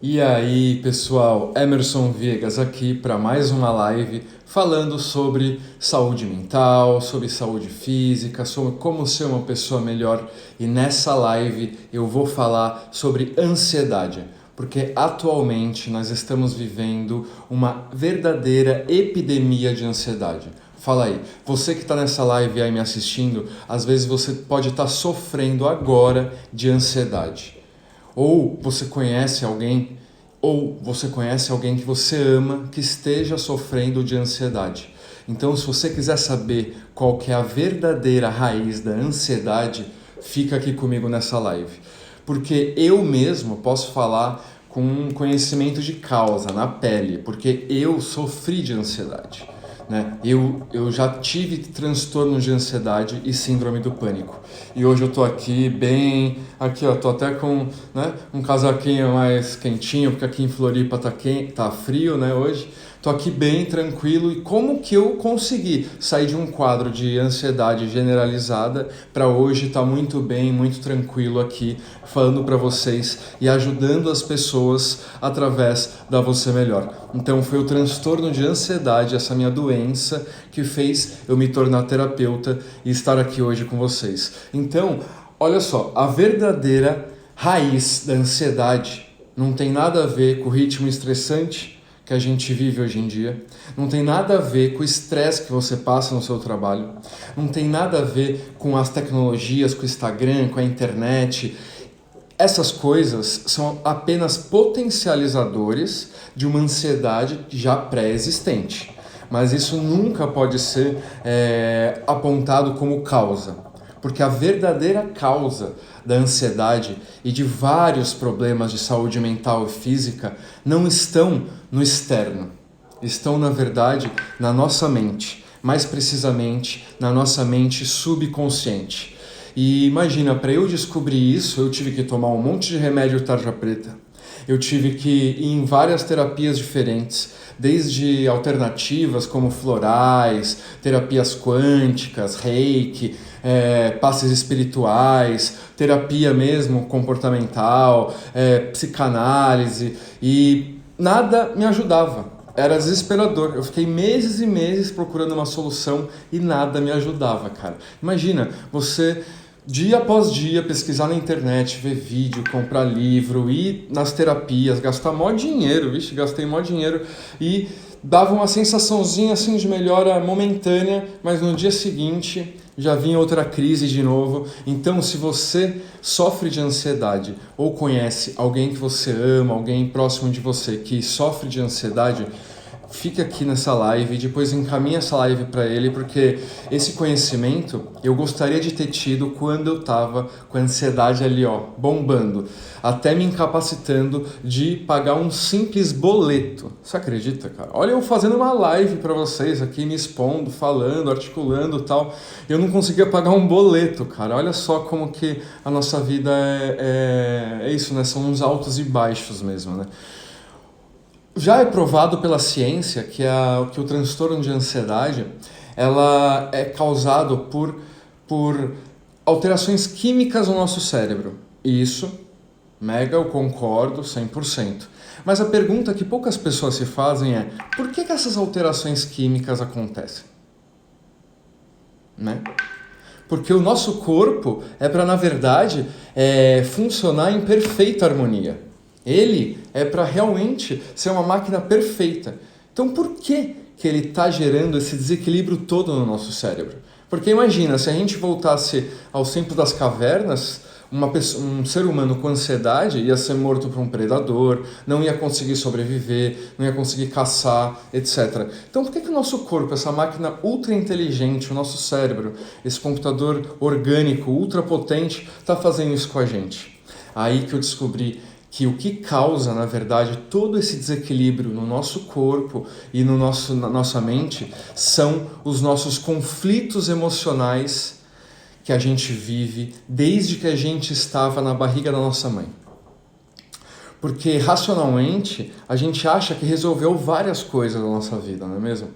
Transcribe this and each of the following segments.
E aí, pessoal, Emerson Viegas aqui para mais uma live falando sobre saúde mental, sobre saúde física, sobre como ser uma pessoa melhor. E nessa live eu vou falar sobre ansiedade, porque atualmente nós estamos vivendo uma verdadeira epidemia de ansiedade. Fala aí, você que está nessa live aí me assistindo, às vezes você pode estar sofrendo agora de ansiedade. Ou você conhece alguém que você ama que esteja sofrendo de ansiedade. Então, se você quiser saber qual que é a verdadeira raiz da ansiedade, fica aqui comigo nessa live. Porque eu mesmo posso falar com um conhecimento de causa, na pele, porque eu sofri de ansiedade. Né? Eu já tive transtorno de ansiedade e síndrome do pânico. E hoje eu tô aqui bem... Aqui, ó, tô até com, né, um casaquinho mais quentinho, porque aqui em Floripa tá frio, né, hoje. Tô aqui bem tranquilo. E como que eu consegui sair de um quadro de ansiedade generalizada para hoje estar muito bem, muito tranquilo aqui, falando para vocês e ajudando as pessoas através da Você Melhor. Então foi o transtorno de ansiedade, essa minha doença, que fez eu me tornar terapeuta e estar aqui hoje com vocês. Então, olha só, a verdadeira raiz da ansiedade não tem nada a ver com o ritmo estressante que a gente vive hoje em dia, não tem nada a ver com o estresse que você passa no seu trabalho, não tem nada a ver com as tecnologias, com o Instagram, com a internet. Essas coisas são apenas potencializadores de uma ansiedade já pré-existente. Mas isso nunca pode ser apontado como causa. Porque a verdadeira causa da ansiedade e de vários problemas de saúde mental e física não estão no externo. Estão, na verdade, na nossa mente. Mais precisamente, na nossa mente subconsciente. E imagina, para eu descobrir isso, eu tive que tomar um monte de remédio tarja preta. Eu tive que ir em várias terapias diferentes, desde alternativas como florais, terapias quânticas, reiki, passes espirituais, terapia mesmo comportamental, psicanálise, e nada me ajudava. Era desesperador. Eu fiquei meses e meses procurando uma solução e nada me ajudava, cara. Imagina, você dia após dia pesquisar na internet, ver vídeo, comprar livro, ir nas terapias, gastar mó dinheiro, gastei mó dinheiro e dava uma sensaçãozinha assim de melhora momentânea, mas no dia seguinte já vinha outra crise de novo. Então, se você sofre de ansiedade ou conhece alguém que você ama, alguém próximo de você que sofre de ansiedade, fica aqui nessa live e depois encaminha essa live para ele, porque esse conhecimento eu gostaria de ter tido quando eu estava com a ansiedade ali, ó, bombando, até me incapacitando de pagar um simples boleto. Você acredita, cara? Olha, eu fazendo uma live para vocês aqui, me expondo, falando, articulando e tal, eu não conseguia pagar um boleto, cara. Olha só como que a nossa vida é isso, né? São uns altos e baixos mesmo, né? Já é provado pela ciência que o transtorno de ansiedade ela é causado por alterações químicas no nosso cérebro. Isso, mega, eu concordo 100%. Mas a pergunta que poucas pessoas se fazem é: por que essas alterações químicas acontecem? Né? Porque o nosso corpo é para, na verdade, funcionar em perfeita harmonia. Ele é para realmente ser uma máquina perfeita. Então por que ele está gerando esse desequilíbrio todo no nosso cérebro? Porque imagina, se a gente voltasse aos tempos das cavernas, um ser humano com ansiedade ia ser morto por um predador, não ia conseguir sobreviver, não ia conseguir caçar, etc. Então por que o nosso corpo, essa máquina ultra inteligente, o nosso cérebro, esse computador orgânico ultra potente, está fazendo isso com a gente? Aí que eu descobri que o que causa, na verdade, todo esse desequilíbrio no nosso corpo e na nossa mente são os nossos conflitos emocionais que a gente vive desde que a gente estava na barriga da nossa mãe. Porque, racionalmente, a gente acha que resolveu várias coisas da nossa vida, não é mesmo?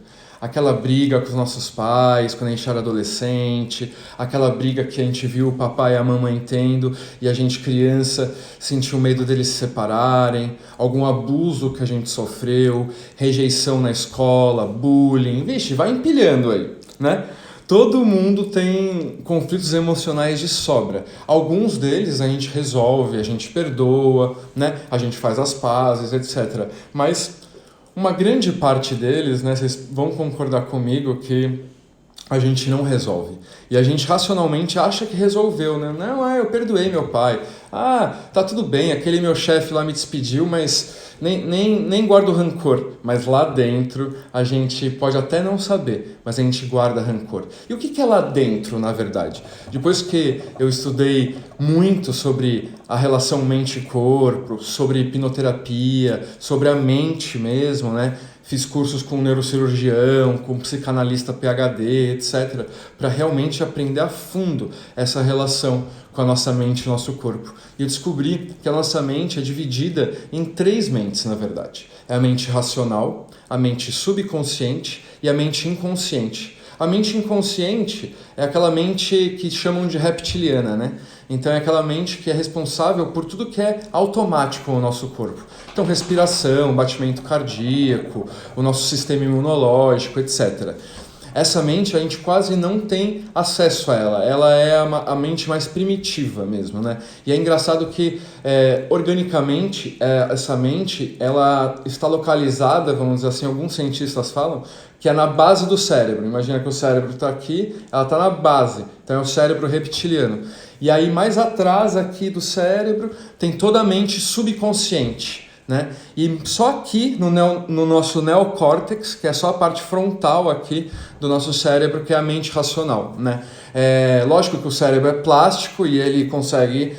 aquela briga com os nossos pais quando a gente era adolescente, aquela briga que a gente viu o papai e a mamãe tendo e a gente criança sentiu medo deles se separarem, algum abuso que a gente sofreu, rejeição na escola, bullying, vixe, vai empilhando aí, né? Todo mundo tem conflitos emocionais de sobra. Alguns deles a gente resolve, a gente perdoa, né? A gente faz as pazes, etc. Mas uma grande parte deles, né, vocês vão concordar comigo que a gente não resolve. E a gente racionalmente acha que resolveu, né? Não, eu perdoei meu pai. Tá tudo bem, aquele meu chefe lá me despediu, mas nem guardo rancor. Mas lá dentro a gente pode até não saber, mas a gente guarda rancor. E o que é lá dentro, na verdade? Depois que eu estudei muito sobre a relação mente-corpo, sobre hipnoterapia, sobre a mente mesmo, né? Fiz cursos com neurocirurgião, com psicanalista PhD, etc., para realmente aprender a fundo essa relação com a nossa mente e nosso corpo. E eu descobri que a nossa mente é dividida em 3 mentes, na verdade. É a mente racional, a mente subconsciente e a mente inconsciente. A mente inconsciente é aquela mente que chamam de reptiliana, né? Então é aquela mente que é responsável por tudo que é automático no nosso corpo. Então respiração, batimento cardíaco, o nosso sistema imunológico, etc. Essa mente a gente quase não tem acesso a ela. Ela é a mente mais primitiva mesmo, né? E é engraçado que organicamente essa mente ela está localizada, vamos dizer assim, alguns cientistas falam, que é na base do cérebro. Imagina que o cérebro está aqui, ela está na base. Então é o cérebro reptiliano. E aí mais atrás aqui do cérebro tem toda a mente subconsciente, né? E só aqui no nosso neocórtex, que é só a parte frontal aqui do nosso cérebro, que é a mente racional, né? Lógico que o cérebro é plástico e ele consegue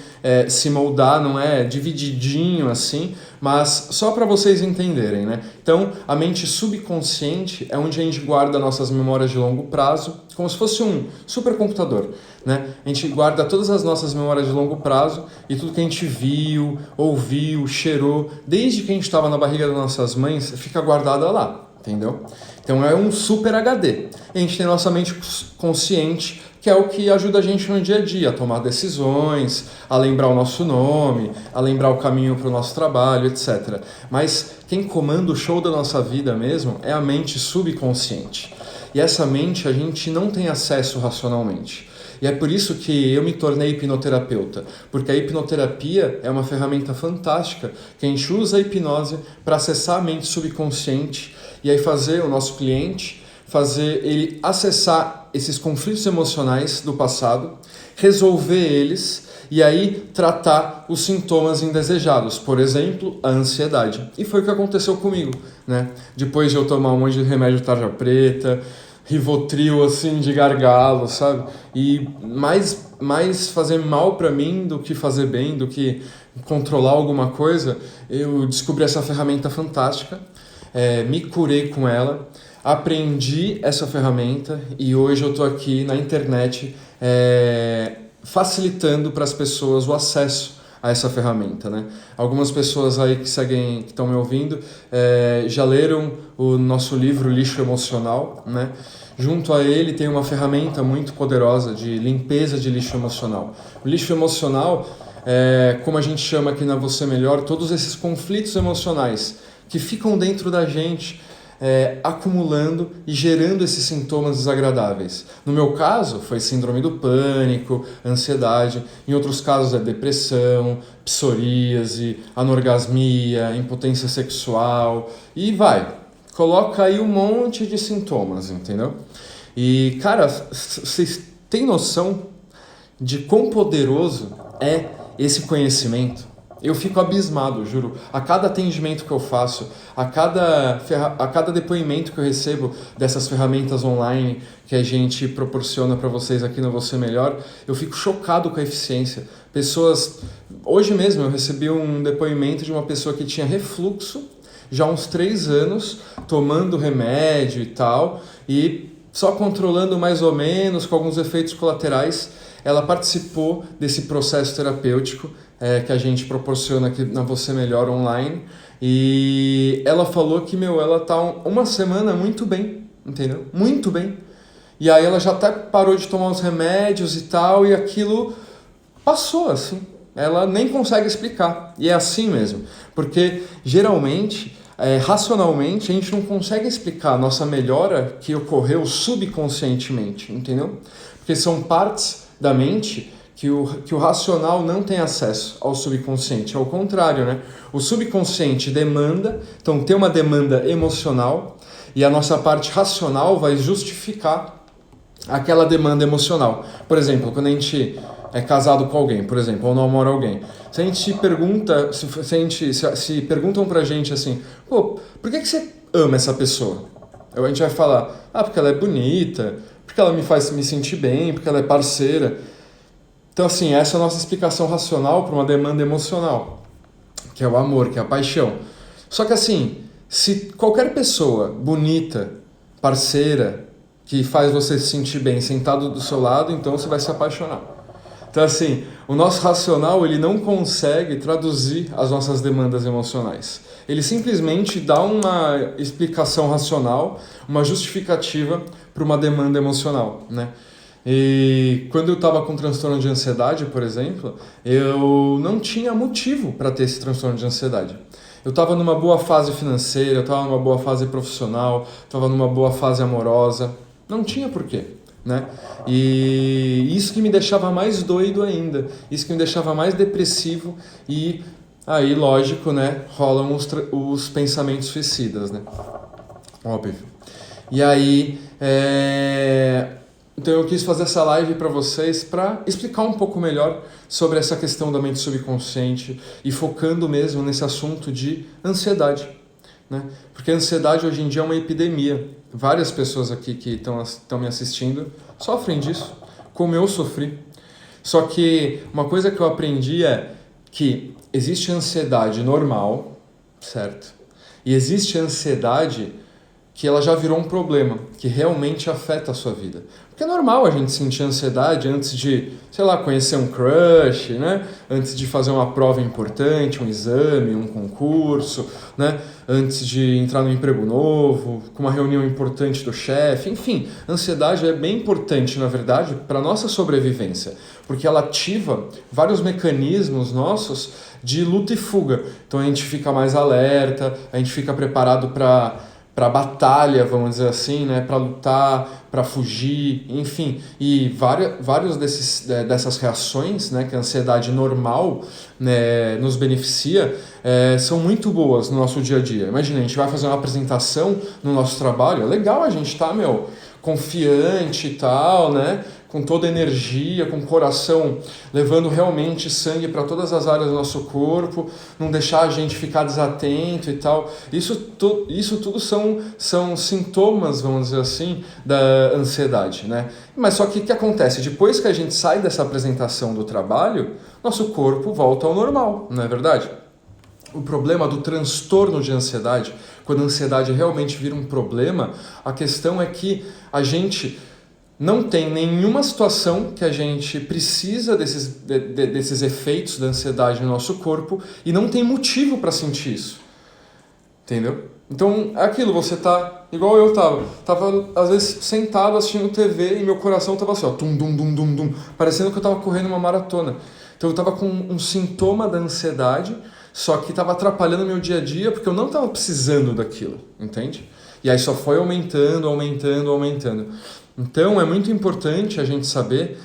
se moldar, não é divididinho assim, mas só para vocês entenderem, né? Então, a mente subconsciente é onde a gente guarda nossas memórias de longo prazo, como se fosse um supercomputador, né? A gente guarda todas as nossas memórias de longo prazo e tudo que a gente viu, ouviu, cheirou, desde que a gente estava na barriga das nossas mães, fica guardado lá, entendeu? Então é um super HD. A gente tem nossa mente consciente, que é o que ajuda a gente no dia a dia, a tomar decisões, a lembrar o nosso nome, a lembrar o caminho para o nosso trabalho, etc. Mas quem comanda o show da nossa vida mesmo é a mente subconsciente. E essa mente a gente não tem acesso racionalmente. E é por isso que eu me tornei hipnoterapeuta, porque a hipnoterapia é uma ferramenta fantástica que a gente usa a hipnose para acessar a mente subconsciente e aí fazer o nosso cliente, fazer ele acessar esses conflitos emocionais do passado, resolver eles e aí tratar os sintomas indesejados, por exemplo, a ansiedade. E foi o que aconteceu comigo, né? Depois de eu tomar um monte de remédio tarja preta, Rivotril assim de gargalo, sabe? E mais fazer mal para mim do que fazer bem, do que controlar alguma coisa, eu descobri essa ferramenta fantástica, me curei com ela, aprendi essa ferramenta e hoje eu estou aqui na internet facilitando para as pessoas o acesso a essa ferramenta, né? Algumas pessoas aí que estão me ouvindo, já leram o nosso livro Lixo Emocional, né? Junto a ele tem uma ferramenta muito poderosa de limpeza de lixo emocional. O lixo emocional como a gente chama aqui na Você Melhor, todos esses conflitos emocionais que ficam dentro da gente, acumulando e gerando esses sintomas desagradáveis. No meu caso, foi síndrome do pânico, ansiedade. Em outros casos é depressão, psoríase, anorgasmia, impotência sexual e vai. Coloca aí um monte de sintomas, entendeu? E, cara, vocês têm noção de quão poderoso é esse conhecimento? Eu fico abismado, juro. A cada atendimento que eu faço, a cada depoimento que eu recebo dessas ferramentas online que a gente proporciona para vocês aqui no Você Melhor, eu fico chocado com a eficiência. Pessoas... Hoje mesmo eu recebi um depoimento de uma pessoa que tinha refluxo, já há uns 3 anos, tomando remédio e tal, e só controlando mais ou menos, com alguns efeitos colaterais, ela participou desse processo terapêutico que a gente proporciona aqui na Você Melhor online, e ela falou que, ela tá uma semana muito bem, entendeu? Muito bem. E aí ela já até parou de tomar os remédios e tal, e aquilo passou assim. Ela nem consegue explicar. E é assim mesmo. Porque geralmente, racionalmente, a gente não consegue explicar a nossa melhora que ocorreu subconscientemente, entendeu? Porque são partes da mente que o racional não tem acesso ao subconsciente. Ao contrário, né? O subconsciente demanda, então tem uma demanda emocional, e a nossa parte racional vai justificar aquela demanda emocional. Por exemplo, quando a gente é casado com alguém, por exemplo, ou namora alguém, se a gente pergunta, se perguntam pra gente assim, pô, por que você ama essa pessoa? A gente vai falar, porque ela é bonita, porque ela me faz me sentir bem, porque ela é parceira. Então, assim, essa é a nossa explicação racional para uma demanda emocional, que é o amor, que é a paixão. Só que assim, se qualquer pessoa bonita, parceira, que faz você se sentir bem sentado do seu lado, então você vai se apaixonar. Então, assim, o nosso racional, ele não consegue traduzir as nossas demandas emocionais. Ele simplesmente dá uma explicação racional, uma justificativa para uma demanda emocional, né? E quando eu estava com transtorno de ansiedade, por exemplo, eu não tinha motivo para ter esse transtorno de ansiedade. Eu estava numa boa fase financeira, eu estava numa boa fase profissional, estava numa boa fase amorosa. Não tinha porquê, né? E isso que me deixava mais doido ainda, isso que me deixava mais depressivo, e aí, lógico, né, rolam os pensamentos suicidas, né? Óbvio. E aí, então eu quis fazer essa live para vocês para explicar um pouco melhor sobre essa questão da mente subconsciente e focando mesmo nesse assunto de ansiedade, né? Porque a ansiedade hoje em dia é uma epidemia. Várias pessoas aqui que estão me assistindo sofrem disso, como eu sofri. Só que uma coisa que eu aprendi é que existe ansiedade normal, certo? E existe ansiedade que ela já virou um problema, que realmente afeta a sua vida. Porque é normal a gente sentir ansiedade antes de, sei lá, conhecer um crush, né? Antes de fazer uma prova importante, um exame, um concurso, né? Antes de entrar num emprego novo, com uma reunião importante do chefe, enfim. Ansiedade é bem importante, na verdade, para a nossa sobrevivência, porque ela ativa vários mecanismos nossos de luta e fuga. Então a gente fica mais alerta, a gente fica preparado para batalha, vamos dizer assim, né? Para lutar, para fugir, enfim. E vários dessas reações, né, que a ansiedade normal, né, nos beneficia, são muito boas no nosso dia a dia. Imagina, a gente vai fazer uma apresentação no nosso trabalho, é legal a gente estar, confiante e tal, né? Com toda a energia, com o coração levando realmente sangue para todas as áreas do nosso corpo, não deixar a gente ficar desatento e tal. Isso tudo são sintomas, vamos dizer assim, da ansiedade, né? Mas só que o que acontece? Depois que a gente sai dessa apresentação do trabalho, nosso corpo volta ao normal, não é verdade? O problema do transtorno de ansiedade, quando a ansiedade realmente vira um problema, a questão é que a gente não tem nenhuma situação que a gente precisa desses efeitos da ansiedade no nosso corpo e não tem motivo para sentir isso. Entendeu? Então, é aquilo, você tá igual eu tava às vezes sentado assistindo TV e meu coração tava assim, ó, tum, dum, dum, dum, dum, parecendo que eu tava correndo uma maratona. Então eu tava com um sintoma da ansiedade, só que tava atrapalhando meu dia a dia porque eu não tava precisando daquilo, entende? E aí só foi aumentando. Então é muito importante a gente saber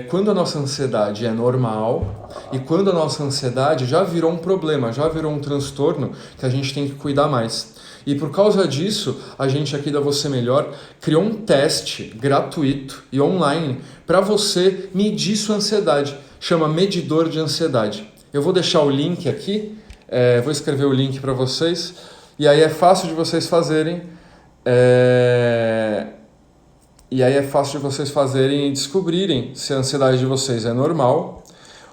quando a nossa ansiedade é normal e quando a nossa ansiedade já virou um problema, já virou um transtorno que a gente tem que cuidar mais. E por causa disso, a gente aqui da Você Melhor criou um teste gratuito e online para você medir sua ansiedade. Chama Medidor de Ansiedade. Eu vou deixar o link aqui, vou escrever o link para vocês, e aí é fácil de vocês fazerem. E aí é fácil de vocês fazerem e descobrirem se a ansiedade de vocês é normal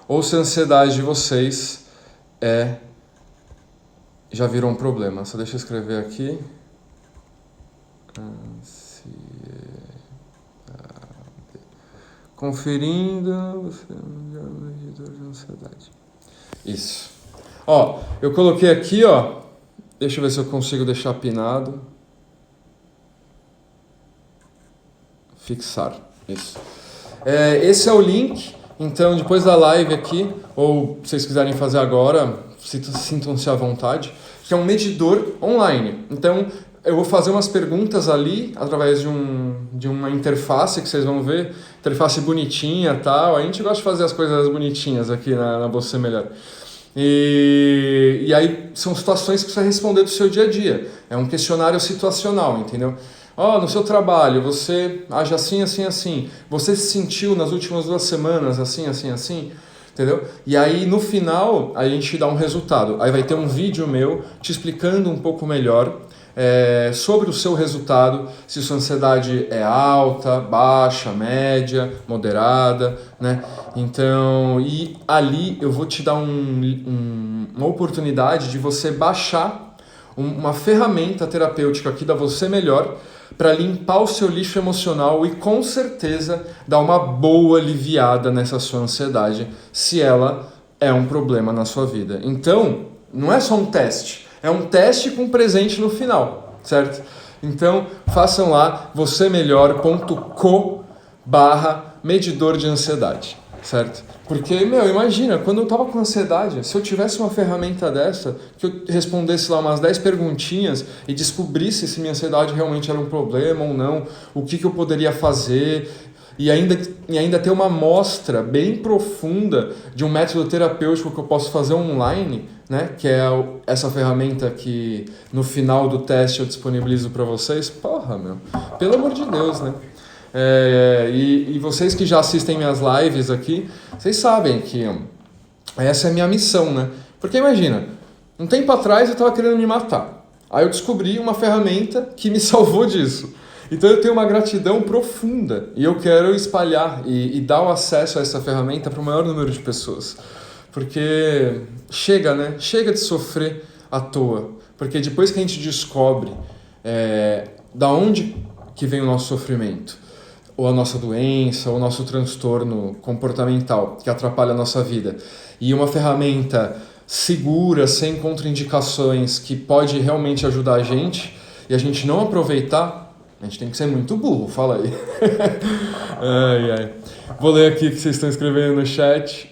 ou se a ansiedade de vocês já virou um problema. Só deixa eu escrever aqui. Conferindo o medidor de ansiedade. Isso. Ó, eu coloquei aqui, ó. Deixa eu ver se eu consigo deixar pinado. Fixar. Isso. Esse é o link. Então, depois da live aqui, ou se vocês quiserem fazer agora, sintam-se à vontade, que é um medidor online. Então, eu vou fazer umas perguntas ali, através de uma interface que vocês vão ver, interface bonitinha e tal. A gente gosta de fazer as coisas bonitinhas aqui na Você Melhor. E aí são situações que você vai responder do seu dia a dia. É um questionário situacional, entendeu? No seu trabalho, você age assim, assim, assim. Você se sentiu nas últimas 2 semanas assim, assim, assim? Entendeu? E aí, no final, a gente dá um resultado. Aí vai ter um vídeo meu te explicando um pouco melhor sobre o seu resultado, se sua ansiedade é alta, baixa, média, moderada, né? Então, e ali eu vou te dar uma oportunidade de você baixar uma ferramenta terapêutica aqui da Você Melhor para limpar o seu lixo emocional e com certeza dar uma boa aliviada nessa sua ansiedade, se ela é um problema na sua vida. Então, não é só um teste, é um teste com presente no final, certo? Então, façam lá vocêmelhor.co/medidor de ansiedade, certo? Porque, imagina, quando eu tava com ansiedade, se eu tivesse uma ferramenta dessa, que eu respondesse lá umas 10 perguntinhas e descobrisse se minha ansiedade realmente era um problema ou não, o que eu poderia fazer, e ainda ter uma amostra bem profunda de um método terapêutico que eu posso fazer online, né? Que é essa ferramenta que no final do teste eu disponibilizo para vocês. Porra, pelo amor de Deus, né? E vocês que já assistem minhas lives aqui, vocês sabem que essa é a minha missão, né? Porque imagina, um tempo atrás eu estava querendo me matar. Aí eu descobri uma ferramenta que me salvou disso. Então eu tenho uma gratidão profunda e eu quero espalhar e dar o acesso a essa ferramenta para o maior número de pessoas. Porque chega, né? Chega de sofrer à toa. Porque depois que a gente descobre da onde que vem o nosso sofrimento, ou a nossa doença, ou o nosso transtorno comportamental que atrapalha a nossa vida, e uma ferramenta segura, sem contraindicações, que pode realmente ajudar a gente, e a gente não aproveitar, a gente tem que ser muito burro, fala aí. Ai. Vou ler aqui o que vocês estão escrevendo no chat.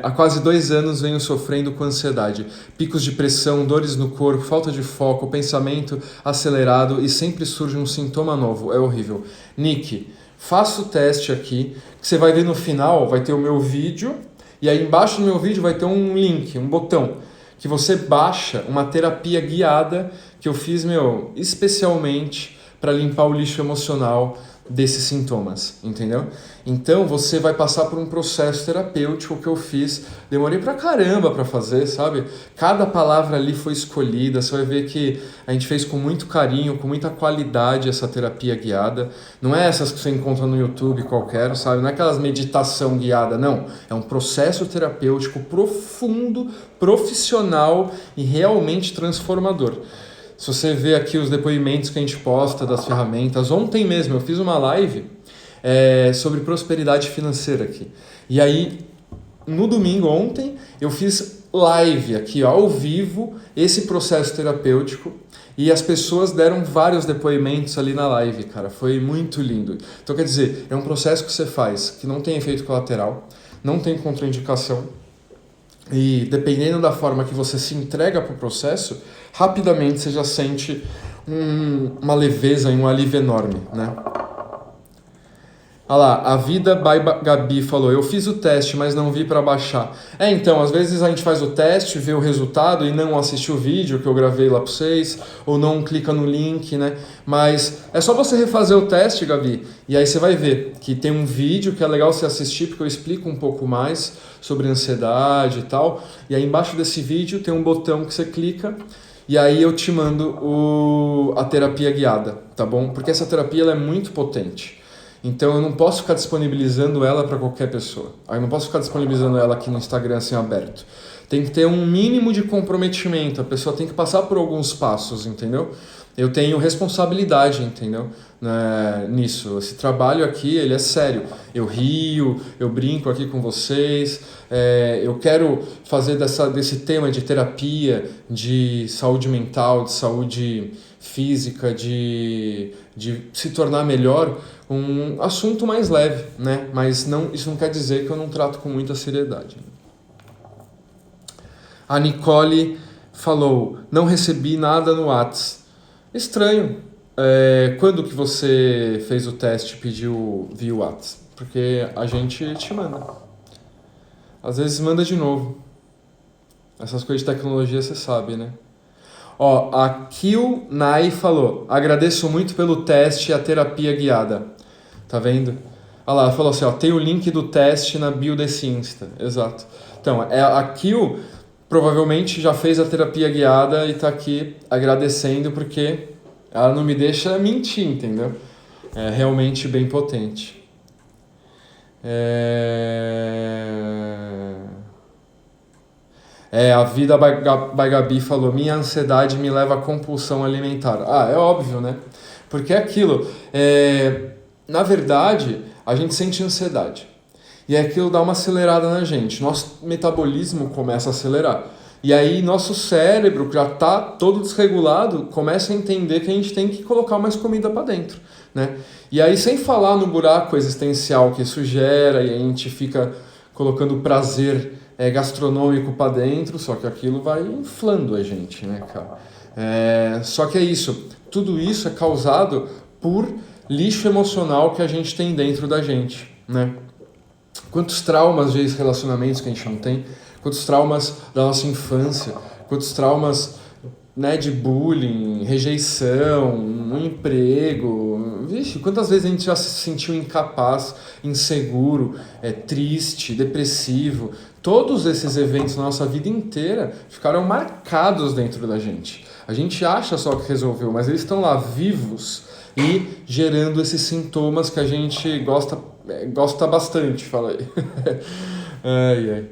Há quase 2 anos venho sofrendo com ansiedade, picos de pressão, dores no corpo, falta de foco, pensamento acelerado e sempre surge um sintoma novo, é horrível. Nick, faça o teste aqui, que você vai ver no final, vai ter o meu vídeo, e aí embaixo do meu vídeo vai ter um link, um botão, que você baixa uma terapia guiada que eu fiz, especialmente para limpar o lixo emocional desses sintomas, entendeu? Então você vai passar por um processo terapêutico que eu fiz, demorei pra caramba pra fazer, sabe? Cada palavra ali foi escolhida, você vai ver que a gente fez com muito carinho, com muita qualidade essa terapia guiada. Não é essas que você encontra no YouTube qualquer, sabe? Não é aquelas meditação guiada, não. É um processo terapêutico profundo, profissional e realmente transformador. Se você vê aqui os depoimentos que a gente posta das ferramentas, ontem mesmo eu fiz uma live sobre prosperidade financeira aqui. E aí, no domingo, ontem, eu fiz live aqui ao vivo, esse processo terapêutico, e as pessoas deram vários depoimentos ali na live, cara. Foi muito lindo. Então, quer dizer, é um processo que você faz que não tem efeito colateral, não tem contraindicação, e dependendo da forma que você se entrega para o processo, rapidamente você já sente uma leveza e um alívio enorme, né? Olha lá, a Vida by Gabi falou, eu fiz o teste, mas não vi para baixar. Então, às vezes a gente faz o teste, vê o resultado e não assiste o vídeo que eu gravei lá para vocês, ou não clica no link, né? Mas é só você refazer o teste, Gabi, e aí você vai ver que tem um vídeo que é legal você assistir, porque eu explico um pouco mais sobre ansiedade e tal. E aí embaixo desse vídeo tem um botão que você clica, e aí eu te mando a terapia guiada, tá bom? Porque essa terapia ela é muito potente. Então eu não posso ficar disponibilizando ela para qualquer pessoa. Eu não posso ficar disponibilizando ela aqui no Instagram assim aberto. Tem que ter um mínimo de comprometimento. A pessoa tem que passar por alguns passos, entendeu? Eu tenho responsabilidade, entendeu? Nisso. Esse trabalho aqui, ele é sério. Eu rio, eu brinco aqui com vocês. Eu quero fazer desse tema de terapia, de saúde mental, de saúde física, de se tornar melhor, um assunto mais leve, né? Mas isso não quer dizer que eu não trato com muita seriedade. A Nicole falou, não recebi nada no Whats. Estranho. Quando que você fez o teste e pediu via Whats? Porque a gente te manda. Às vezes manda de novo. Essas coisas de tecnologia você sabe, né? Ó, a Kill Nai falou, agradeço muito pelo teste e a terapia guiada. Tá vendo? Olha lá, ela falou assim, ó, tem o link do teste na bio desse Insta. Exato. Então, a Kill provavelmente já fez a terapia guiada e tá aqui agradecendo porque ela não me deixa mentir, entendeu? É realmente bem potente. A Vida by Gabi falou, minha ansiedade me leva à compulsão alimentar. Ah, é óbvio, né? Porque é aquilo, na verdade, a gente sente ansiedade. E aquilo dá uma acelerada na gente. Nosso metabolismo começa a acelerar. E aí nosso cérebro, que já está todo desregulado, começa a entender que a gente tem que colocar mais comida para dentro, né? E aí, sem falar no buraco existencial que isso gera, e a gente fica colocando prazer gastronômico para dentro, só que aquilo vai inflando a gente, né, cara? Só que é isso. Tudo isso é causado por lixo emocional que a gente tem dentro da gente, né? Quantos traumas de relacionamentos que a gente não tem, quantos traumas da nossa infância, quantos traumas, né, de bullying, rejeição, no emprego. Vixe, quantas vezes a gente já se sentiu incapaz, inseguro, triste, depressivo. Todos esses eventos na nossa vida inteira ficaram marcados dentro da gente. A gente acha só que resolveu, mas eles estão lá vivos e gerando esses sintomas que a gente gosta bastante, fala aí. Ai.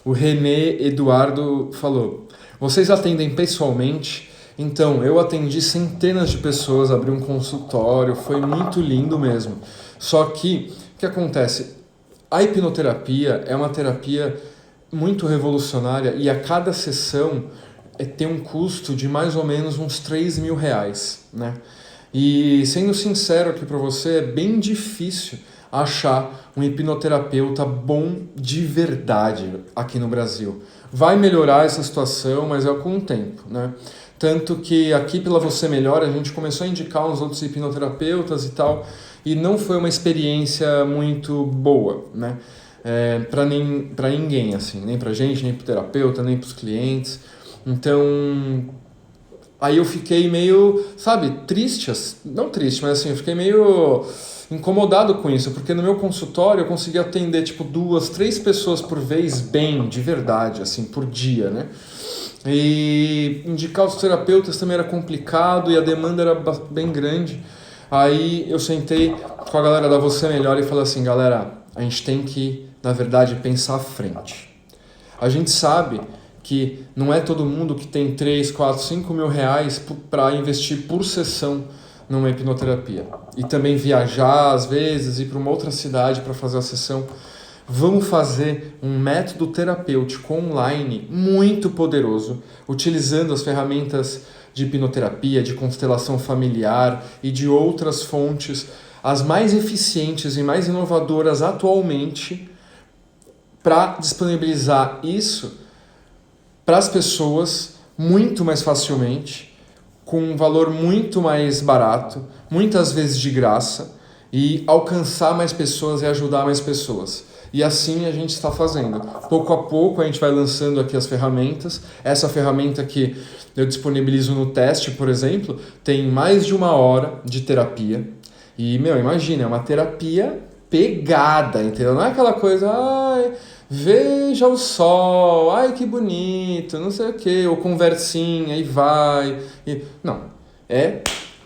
O René Eduardo falou, vocês atendem pessoalmente? Então, eu atendi centenas de pessoas, abri um consultório, foi muito lindo mesmo. Só que, o que acontece? A hipnoterapia é uma terapia muito revolucionária e a cada sessão tem um custo de mais ou menos uns R$3.000, né? E sendo sincero aqui para você, é bem difícil achar um hipnoterapeuta bom de verdade aqui no Brasil. Vai melhorar essa situação, mas é com o tempo, né? Tanto que aqui pela Você Melhor a gente começou a indicar uns outros hipnoterapeutas e tal, e não foi uma experiência muito boa, né? Para ninguém, assim, nem pra gente, nem pro terapeuta, nem pros clientes. Então, aí eu fiquei meio, sabe, triste, não triste, mas assim, eu fiquei meio incomodado com isso, porque no meu consultório eu consegui atender tipo 2, 3 pessoas por vez bem, de verdade, assim, por dia, né? E indicar os terapeutas também era complicado e a demanda era bem grande. Aí eu sentei com a galera da Você Melhor e falei assim, galera, a gente tem que, na verdade, pensar à frente. A gente sabe que não é todo mundo que tem 3, 4, 5 mil reais para investir por sessão numa hipnoterapia. E também viajar, às vezes, ir para uma outra cidade para fazer a sessão. Vamos fazer um método terapêutico online muito poderoso, utilizando as ferramentas de hipnoterapia, de constelação familiar e de outras fontes, as mais eficientes e mais inovadoras atualmente, para disponibilizar isso para as pessoas muito mais facilmente, com um valor muito mais barato, muitas vezes de graça, e alcançar mais pessoas e ajudar mais pessoas. E assim a gente está fazendo. Pouco a pouco a gente vai lançando aqui as ferramentas. Essa ferramenta que eu disponibilizo no teste, por exemplo, tem mais de 1 hora de terapia. E, imagina, é uma terapia pegada, entendeu? Não é aquela coisa, veja o sol, ai que bonito, não sei o que, ou conversinha e vai. Não, é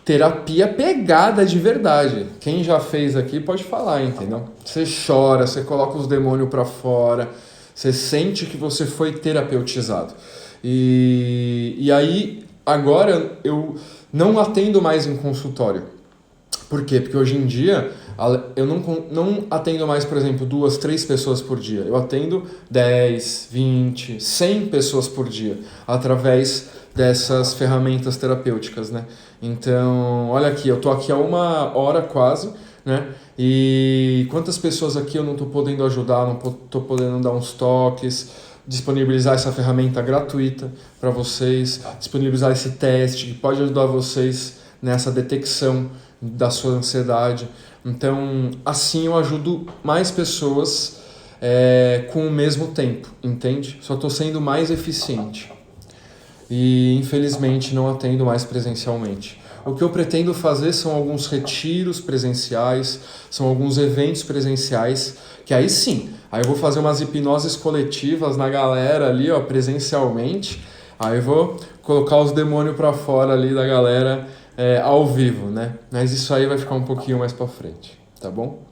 terapia pegada de verdade. Quem já fez aqui pode falar, entendeu? Você chora, você coloca os demônios pra fora, você sente que você foi terapeutizado. E aí, agora eu não atendo mais em consultório. Por quê? Porque hoje em dia Eu não atendo mais, por exemplo, 2, 3 pessoas por dia. Eu atendo 10, 20, 100 pessoas por dia, através dessas ferramentas terapêuticas, né? Então, olha aqui, eu tô aqui há 1 hora quase, né? E quantas pessoas aqui eu não tô podendo ajudar, não tô podendo dar uns toques, disponibilizar essa ferramenta gratuita para vocês, disponibilizar esse teste que pode ajudar vocês nessa detecção da sua ansiedade. Então, assim eu ajudo mais pessoas com o mesmo tempo, entende? Só estou sendo mais eficiente. E, infelizmente, não atendo mais presencialmente. O que eu pretendo fazer são alguns retiros presenciais, são alguns eventos presenciais, que aí sim, aí eu vou fazer umas hipnoses coletivas na galera ali, ó, presencialmente. Aí eu vou colocar os demônios para fora ali da galera ao vivo, né? Mas isso aí vai ficar um pouquinho mais para frente, tá bom?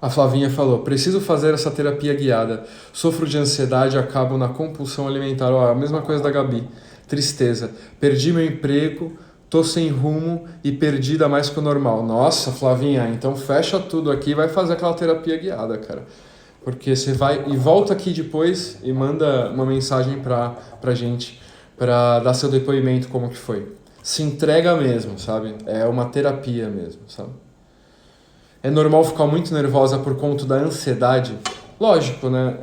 A Flavinha falou, preciso fazer essa terapia guiada. Sofro de ansiedade e acabo na compulsão alimentar. Ó, a mesma coisa da Gabi. Tristeza. Perdi meu emprego, tô sem rumo e perdida mais que o normal. Nossa, Flavinha, então fecha tudo aqui e vai fazer aquela terapia guiada, cara. Porque você vai e volta aqui depois e manda uma mensagem pra gente, pra dar seu depoimento como que foi. Se entrega mesmo, sabe? É uma terapia mesmo, sabe? É normal ficar muito nervosa por conta da ansiedade? Lógico, né?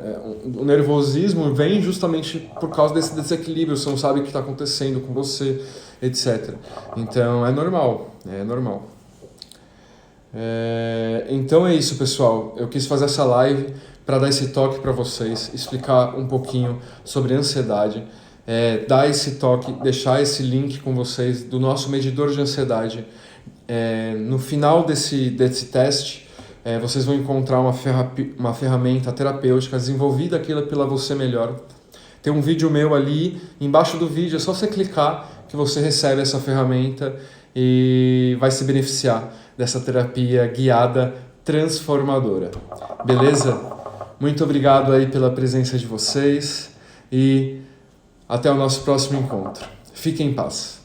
O nervosismo vem justamente por causa desse desequilíbrio, você não sabe o que está acontecendo com você, etc. Então é normal, é normal. Então é isso, pessoal. Eu quis fazer essa live para dar esse toque para vocês, explicar um pouquinho sobre ansiedade, dar esse toque, deixar esse link com vocês do nosso medidor de ansiedade. No final desse teste, vocês vão encontrar uma ferramenta terapêutica desenvolvida aquilo pela Você Melhor. Tem um vídeo meu ali, embaixo do vídeo, é só você clicar que você recebe essa ferramenta e vai se beneficiar dessa terapia guiada transformadora. Beleza? Muito obrigado aí pela presença de vocês e até o nosso próximo encontro. Fiquem em paz.